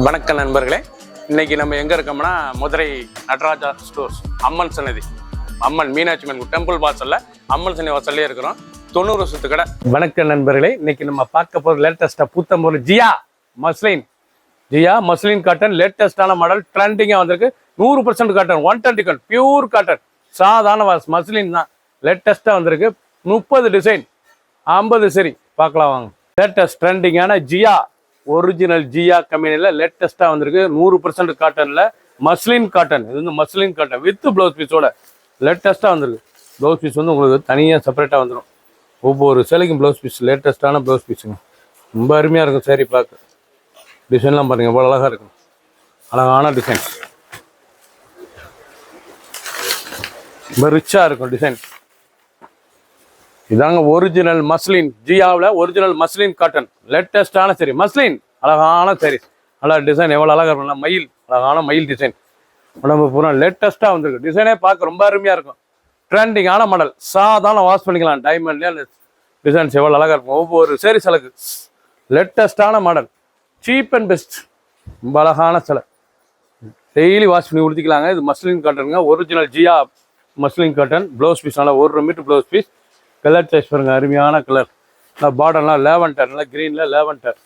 வணக்கம் நண்பர்களே, இன்னைக்கு நம்ம எங்க இருக்கோம்னா மதுரை நடராஜா ஸ்டோர்ஸ் அம்மன் சன்னதி, அம்மன் மீனாட்சி அம்மன் டெம்பிள் வாசல்ல அம்மன் சன்னதி வாசல்லே இருக்கிறோம். 90 வருஷத்து கடை. வணக்கம் நண்பர்களே, இன்னைக்கு நம்ம பார்க்க போகிற லேட்டஸ்டா புத்தம்பொருள் ஜியா மஸ்லின் காட்டன் லேட்டஸ்டான மாடல் ட்ரெண்டிங்காக வந்திருக்கு. 100% காட்டன், 120 காட்டன், பியூர் காட்டன், சாதாரண மஸ்லின் தான் லேட்டஸ்டாக வந்திருக்கு. 30 டிசைன், 50 சரி பார்க்கலாம் வாங்க. லேட்டஸ்ட் ட்ரெண்டிங்கான ஜியா ஒரிஜினல் ஜியா கம்பெனியில் லேட்டஸ்ட்டாக வந்திருக்கு. 100% காட்டனில் மஸ்லின் காட்டன். இது வந்து மஸ்லின் காட்டன் வித் ப்ளவுஸ் பீஸோட லேட்டஸ்ட்டாக வந்திருக்கு. ப்ளவுஸ் பீஸ் வந்து உங்களுக்கு தனியாக செப்பரேட்டாக வந்துடும். ஒவ்வொரு சேலைக்கும் ப்ளவுஸ் பீஸ் லேட்டஸ்ட்டான ப்ளவுஸ் பீஸுங்க. ரொம்ப அருமையாக இருக்கும். சரி பார்க்க டிசைன்லாம் பாருங்கள், எவ்வளோ அழகாக இருக்கும். அழகான டிசைன், ரொம்ப ரிச்சாக இருக்கும் டிசைன். இதாங்க ஒரிஜினல் மஸ்லின் ஜியாவில் ஒரிஜினல் மஸ்லின் காட்டன் லேட்டஸ்டான சரி மஸ்லின். அழகான சரி, நல்லா டிசைன் எவ்வளோ அழகாக இருக்கும். மயில், அழகான மயில் டிசைன் உடம்பு பூரா லேட்டஸ்ட்டாக வந்துருக்கு. டிசைனே பார்க்க ரொம்ப அருமையாக இருக்கும். ட்ரெண்டிங்கான மாடல், சாதாரண வாஷ் பண்ணிக்கலாம். டைமண்ட்லேயே டிசைன்ஸ் எவ்வளோ அழகாக இருக்கும். ஒவ்வொரு சேரி சிலைக்கு லேட்டஸ்டான மாடல், சீப் அண்ட் பெஸ்ட். ரொம்ப அழகான சிலை, டெய்லி வாஷ் பண்ணி உடுத்திக்கலாங்க. இது மஸ்லின் காட்டனுங்க, original Jiya muslin cotton. Blouse piece நல்லா 1 metre blouse piece. Colour choice பாருங்க, அருமையான கலர். பார்டர்லாம் லேவண்டர், நல்லா க்ரீனில் லேவண்டர்,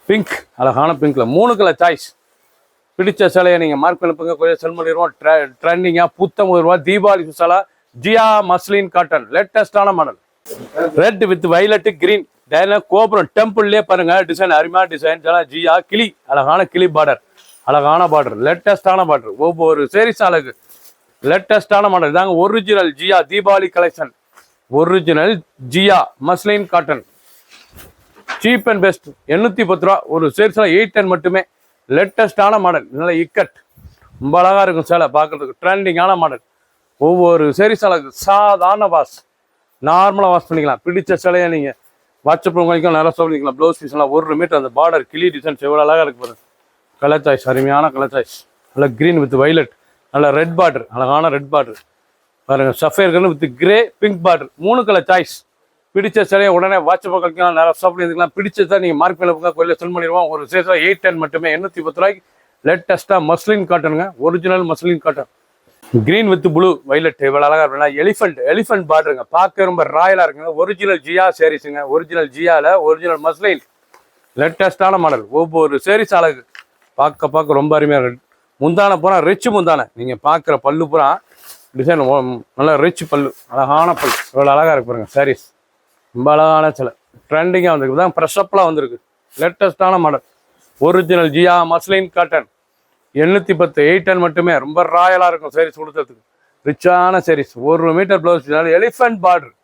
பிங்க், அழகான பிங்க்ல 3 கலர் சாய்ஸ். பிடிச்ச சிலையை நீங்கள் மார்க் பண்ணிப்போங்க, கொஞ்சம் செல் பண்ணிடுவோம். ட்ரெண்டிங்காக ரூபா தீபாவளி ஸ்பெஷலா ஜியா மஸ்லின் காட்டன் லேட்டஸ்டான model. Red with violet green டைனா கோபுரம் டெம்பிள்லேயே பாருங்க டிசைன், அருமையான டிசைன். ஜியா கிளி, அழகான கிளி பார்டர், அழகான பார்டர், லேட்டஸ்டான பார்டர். ஒவ்வொரு சேரீஸ் அழகு லேட்டஸ்டான மாடல். இதாங்க original Jiya Deepavali collection. Original Jiya muslin cotton, cheap and best. 810 ரூபா ஒரு சேல்ஸில் 810 மட்டுமே. லேட்டஸ்டான மாடல், நல்ல இக்கட், ரொம்ப அழகாக இருக்கும் சேலை பார்க்கறதுக்கு. ட்ரெண்டிங்கான மாடல். ஒவ்வொரு சேரீஸ் அழகு, சாதாரண வாஷ், நார்மலாக வாஷ் பண்ணிக்கலாம். பிடிச்ச சிலையை நீங்கள் வாட்ஸ்அப் பண்ணிக்கலாம், நிறைய சொல்லிக்கலாம். ப்ளவுஸ் பீஸ்லாம் 1 மீட்டர். அந்த பார்டர் கிளி டிசைன்ஸ் எவ்வளோ அழகாக இருக்கு பாருங்க. கலர் சாய்ஸ், அருமையான கலர் சாய்ஸ். நல்லா க்ரீன் வித் வைலட், நல்லா ரெட் பார்டர், அழகான ரெட் பார்டர் பாருங்க. Sapphire colour with grey pink border, 3 colour choice. பிடிச்ச சிலையை உடனே வாட்ஸ்அப் கழிக்கலாம், நிறைய ஷாப் இருக்கலாம். பிடிச்சதா நீங்கள் மார்க் பண்ணி போங்க, கோயிலில் செல் பண்ணிடுவோம். ஒரு சேஸாக 810 மட்டுமே, 810 ரூபாய்க்கு. லேட்டஸ்ட்டாக மஸ்லின் காட்டனுங்க, original muslin cotton. Green with blue violet எவ்வளோ அழகாக இருக்குன்னா எலிஃபென்ட் பார்டருங்க, பார்க்க ரொம்ப ராயலாக இருக்குங்க. ஒரிஜினல் ஜியா சேரீஸுங்க, ஒரிஜினல் ஜியாவில் ஒரிஜினல் மஸ்லின் லேட்டஸ்டான மாடல். ஒவ்வொரு சேரீஸ் அழகு, பார்க்க ரொம்ப அருமையாக இருக்கு. முந்தான பூரா ரிச் முந்தான, நீங்கள் பார்க்குற பல்லு பூரா டிசைன் நல்லா ரிச் பல்லு, அழகான பல்லு, இவ்வளோ அழகாக இருக்கு பாருங்க. சாரீஸ் ரொம்ப அழகான சிலை, ட்ரெண்டிங்காக வந்துருக்கு. தான் ஃப்ரெஷ்அப்லாம் வந்திருக்கு. லேட்டஸ்டான model original Jiya muslin cotton. 810, 810 மட்டுமே. ரொம்ப ராயலாக இருக்கும் சாரீஸ் கொடுத்ததுக்கு. ரிச்சான sarees, 1 metre blouse, elephant border,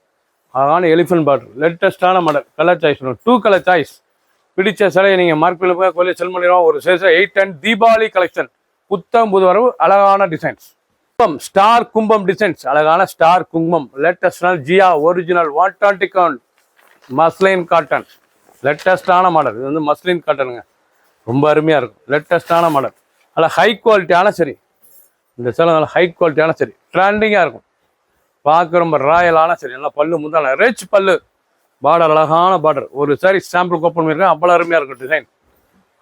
அழகான எலிஃபென்ட் பார்டர். லேட்டஸ்டான model. Colour choice 2 colour choice. பிடிச்ச சிலையை நீங்கள் மார்க் பண்ணி போய் கோயிலில் செல் பண்ணிடுவோம். ஒரு சேஸை 810 தீபாவளி கலெக்ஷன், புத்தம் புது வரவு, அழகான டிசைன்ஸ். ஸ்டார் கும்பம் டிசைன்ஸ், அழகான ஸ்டார் கும்பம். லேட்டஸ்டான Jiya original 120 count muslin cotton, லேட்டஸ்டான மாடல். இது வந்து மஸ்லின் காட்டனுங்க, ரொம்ப அருமையாக இருக்கும். லேட்டஸ்டான மாடல், நல்லா ஹை குவாலிட்டியான சரி. இந்த சேலை நல்லா ஹை குவாலிட்டியான சரி, ட்ரெண்டிங்காக இருக்கும். பார்க்க ரொம்ப ராயலான சரி. நல்லா பல்லு முந்தான ரிச் பல்லு, பார்டர் அழகான பார்டர். ஒரு சாரி சாம்பிள் ஓப்பன் பண்ணியிருக்கேன், அவ்வளோ அருமையாக இருக்கும் டிசைன்.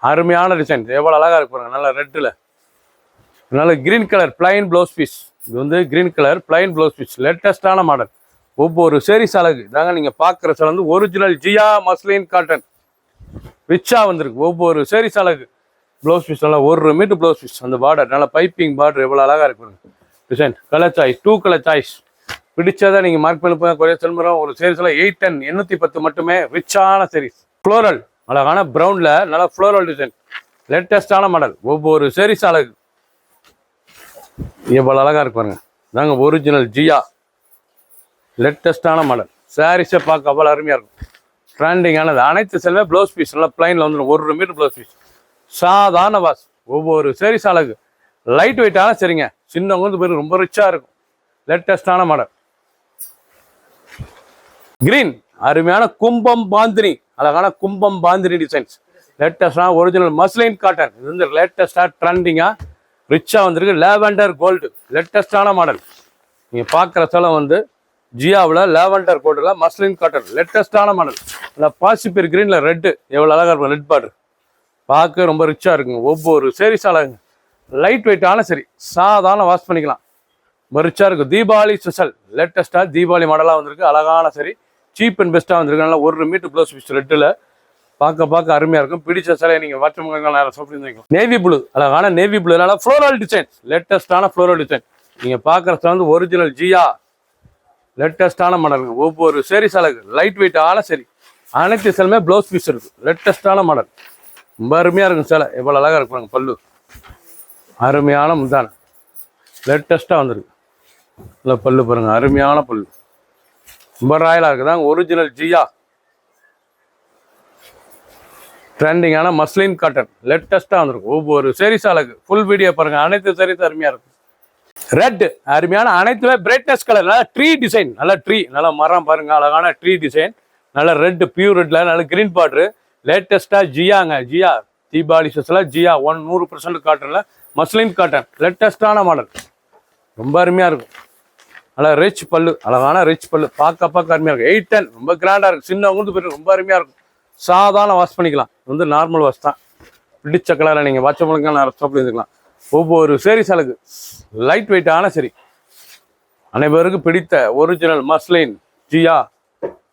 அருமையான டிசைன், எவ்வளோ அழகாக இருக்கு நல்லா ரெட்டில். அதனால green colour plain blouse piece. இது வந்து green colour plain blouse piece, லேட்டஸ்டான மாடல். ஒவ்வொரு சேரீஸ் அழகு. இதாங்க நீங்கள் பார்க்குற சில வந்து ஒரிஜினல் ஜியா மஸ்லின் காட்டன், ரிச்சாக வந்திருக்கு. ஒவ்வொரு சேரீஸ் அழகு. ப்ளவுஸ் பீஸ் நல்லா 1 மீட்டர் ப்ளவுஸ் பீஸ். அந்த பார்டர் நல்லா பைப்பிங் பார்டர், எவ்வளோ அழகாக இருக்கு design. Colour choice 2 colour choice. பிடிச்சதை நீங்கள் மார்க் பண்ணி போய் குறைய செல்முறோம். ஒரு சேரீஸில் 810, 810 மட்டுமே. ரிச்சான சேரீஸ், ஃப்ளோரல், அழகான ப்ரௌனில் நல்லா ஃப்ளோரல் டிசைன், லேட்டஸ்டான மாடல். ஒவ்வொரு சேரீஸ் அழகு, எவ்வளோ அழகாக இருக்கு பாருங்க. நாங்க ஒரிஜினல் ஜியா லேட்டஸ்டான மாடல். சாரீஸை பார்க்க அவ்வளோ அருமையாக இருக்கும். ட்ரெண்டிங்கானது. அனைத்து செல்வே ப்ளவுஸ் பீஸ் நல்லா பிளைனில் வந்துடும். 1 மீட்டர் ப்ளவுஸ் பீஸ், சாதாரண வாஸ். ஒவ்வொரு சேரீஸ் அழகு, லைட் வெயிட்டான சரிங்க. சின்னவங்க வந்து பேர் ரொம்ப ரிச்சாக இருக்கும். லேட்டஸ்டான மாடல். கிரீன், அருமையான கும்பம் பாந்தினி, அழகான கும்பம் பாந்தினி டிசைன்ஸ். லேட்டஸ்டான ஒரிஜினல் மஸ்லின் காட்டன். இது வந்து லேட்டஸ்டாக ட்ரெண்டிங்காக ரிச்சாக வந்திருக்கு. லேவண்டர் கோல்டு, லேட்டஸ்டான மாடல். நீங்கள் பார்க்குற சிலை வந்து ஜியாவில் லேவண்டர் கோல்டில் மஸ்லின் காட்டன், லேட்டஸ்டான மாடல். இந்த பாசிப்பீர் கிரீனில் ரெட்டு, எவ்வளோ அழகாக இருக்கும். ரெட் பார்டர், பார்க்க ரொம்ப ரிச்சாக இருக்குங்க. ஒவ்வொரு sarees அழகுங்க. லைட் வெயிட்டான சரி, சாதாரண வாஷ் பண்ணிக்கலாம். ரொம்ப ரிச்சாக இருக்கும். தீபாவளி ஸ்பெஷல் லேட்டஸ்ட்டாக தீபாவளி மாடலாக வந்திருக்கு. அழகான சரி, சீப் அண்ட் பெஸ்ட்டாக வந்திருக்கு. நல்லா 1 மீட்டர் ப்ளவுஸ் பீஸ் ரெட்டில் பார்க்க அருமையாக இருக்கும். பிடிச்ச சிலையை நீங்கள் வாட்ஸ்அப் நேரம் சாப்பிட்டு நேவி ப்ளூ, அழகான நேவி ப்ளூ, நல்லா ஃப்ளோரல் டிசைன், லேட்டஸ்ட்டான ஃப்ளோரல் டிசைன். நீங்கள் பார்க்குறது வந்து ஒரிஜினல் ஜியா லேட்டஸ்ட்டான மாடலுங்க. ஒவ்வொரு sarees அழகு, லைட் வெயிட்டான சரி, அனைத்து சேலுமே ப்ளவுஸ் பீஸ் இருக்குது. லேட்டஸ்ட்டான மாடல், ரொம்ப அருமையாக இருக்கும். சேலை எவ்வளோ அழகாக இருப்பாங்க. பல்லு அருமையான முந்தான லேட்டஸ்ட்டாக வந்துருக்கு. இல்லை பல்லு பாருங்க, அருமையான பல்லு, ரொம்ப ராயலாக இருக்குதாங்க. ஒரிஜினல் ஜியா ட்ரெண்டிங்கான மஸ்லின் காட்டன் லேட்டஸ்ட்டாக வந்துருக்கும். ஒவ்வொரு sarees அழகு. ஃபுல் வீடியோ பாருங்க. அனைத்து sarees அருமையாக இருக்கும். ரெட் அருமையான அனைத்துமே பிரைட்னஸ் கலர், நல்லா ட்ரீ டிசைன், நல்லா ட்ரீ, நல்லா மரம் பாருங்க, அழகான ட்ரீ டிசைன், நல்ல ரெட் பியூர் ரெட்ல நல்ல கிரீன் பார்டர். லேட்டஸ்ட்டாக ஜியாங்க. ஜியா தீபாவளி ஸ்பெஷலாக ஜியா 100% காட்டன்ல மஸ்லின் காட்டன் லேட்டஸ்ட்டான மாடல், ரொம்ப அருமையாக இருக்கும். நல்லா ரிச் பல்லு, அழகான ரிச் பல்லு, பார்க்க அருமையாக இருக்கும். 810 ரொம்ப கிராண்டாக இருக்கும். சின்னவங்களுக்கு போயிட்டு ரொம்ப அருமையாக இருக்கும். சாதாரண வாஷ் பண்ணிக்கலாம். இது வந்து நார்மல் வாஷ் தான். பிடிச்ச கலரில் நீங்கள் வாட்ச் பண்ணுங்க, நான் ஸ்டாப்பில் இருந்துக்கலாம். ஒவ்வொரு sarees அழகு, லைட் வெயிட்டான சரி, அனைவருக்கும் பிடித்த ஒரிஜினல் மஸ்லின் ஜியா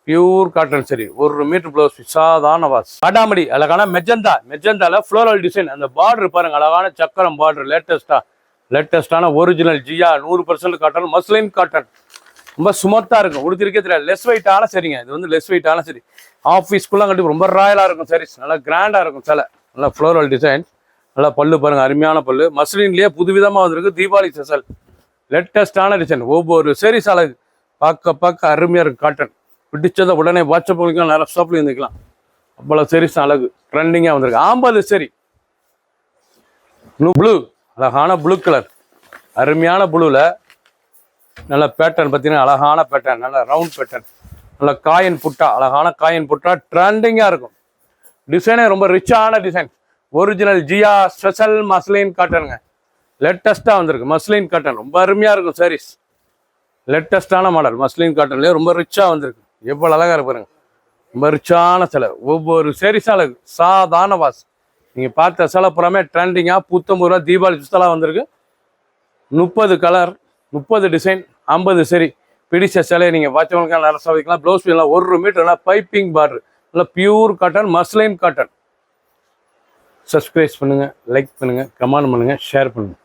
பியூர் காட்டன் சரி, 1 மீட்டர் ப்ளவுஸ் சாதாரண வாஷ். காட்டாமடி அழகான மெஜந்தால ஃப்ளோரல் டிசைன், அந்த பார்டர் பாருங்க, அழகான சக்கரம் பார்டர், லேட்டஸ்டான ஒரிஜினல் ஜியா 100% காட்டன் மஸ்லின் காட்டன், ரொம்ப சுமத்தா இருக்கும். உடுத்திருக்கே தெரியல. லெஸ் வெயிட்டான சரிங்க. இது வந்து லெஸ் வெயிட்டான சரி, ஆஃபீஸ்க்குள்ள கட்டி ரொம்ப ராயலாக இருக்கும். sarees நல்லா கிராண்டாக இருக்கும். சில நல்லா ஃப்ளோரல் டிசைன், நல்லா பல்லு பாருங்க, அருமையான பல்லு. மஸ்லின்லேயே புதுவிதமாக வந்திருக்கு. தீபாவளி ஸ்பெஷல் லேட்டஸ்டான டிசைன். ஒவ்வொரு sarees அழகு, பார்க்க அருமையாக இருக்கும். காட்டன் பிடிச்சதை உடனே வாட்ஸ்அப் பண்ணிக்கலாம், நிறைய ஷாப்ல இருந்துக்கலாம். அவ்வளோ sarees அழகு, ட்ரெண்டிங்காக வந்திருக்கு. 50 சரி ப்ளூ, அழகான ப்ளூ கலர், அருமையான ப்ளூவில் நல்ல பேட்டர்ன் பார்த்தீங்கன்னா, அழகான பேட்டர்ன், நல்ல ரவுண்ட் பேட்டர்ன், நல்ல காயின் புட்டா, அழகான காயின் புட்டா, ட்ரெண்டிங்காக இருக்கும். டிசைனே ரொம்ப ரிச்சான டிசைன். ஒரிஜினல் ஜியா ஸ்பெஷல் மஸ்லின் காட்டனுங்க. லேட்டஸ்ட்டாக வந்திருக்கு மஸ்லின் காட்டன், ரொம்ப அருமையாக இருக்கும். sarees லேட்டஸ்ட்டான மாடல் மஸ்லின் காட்டன்லேயே ரொம்ப ரிச்சாக வந்திருக்கு. எவ்வளோ அழகாக இருப்பாருங்க, ரொம்ப ரிச்சான சிலை. ஒவ்வொரு sarees அழகு, சாதாரண வாஸ். நீங்கள் பார்த்த சிலை புறமே ட்ரெண்டிங்காக 19 தீபாவளி ஸ்பெஷலாக வந்திருக்கு. 30 கலர், 30 டிசைன், 50 சரி. பிடிச்ச சிலையை நீங்கள் வாட்ச் பண்ணிக்கலாம், நிறைய சாதிக்கலாம். ப்ளவுஸ் பீஸ்லாம் 1 மீட்டர் நல்லா பைப்பிங் பார்டர், நல்லா pure cotton muslin cotton. Subscribe பண்ணுங்கள், லைக் பண்ணுங்கள், கமெண்ட் பண்ணுங்கள், ஷேர் பண்ணுங்கள்.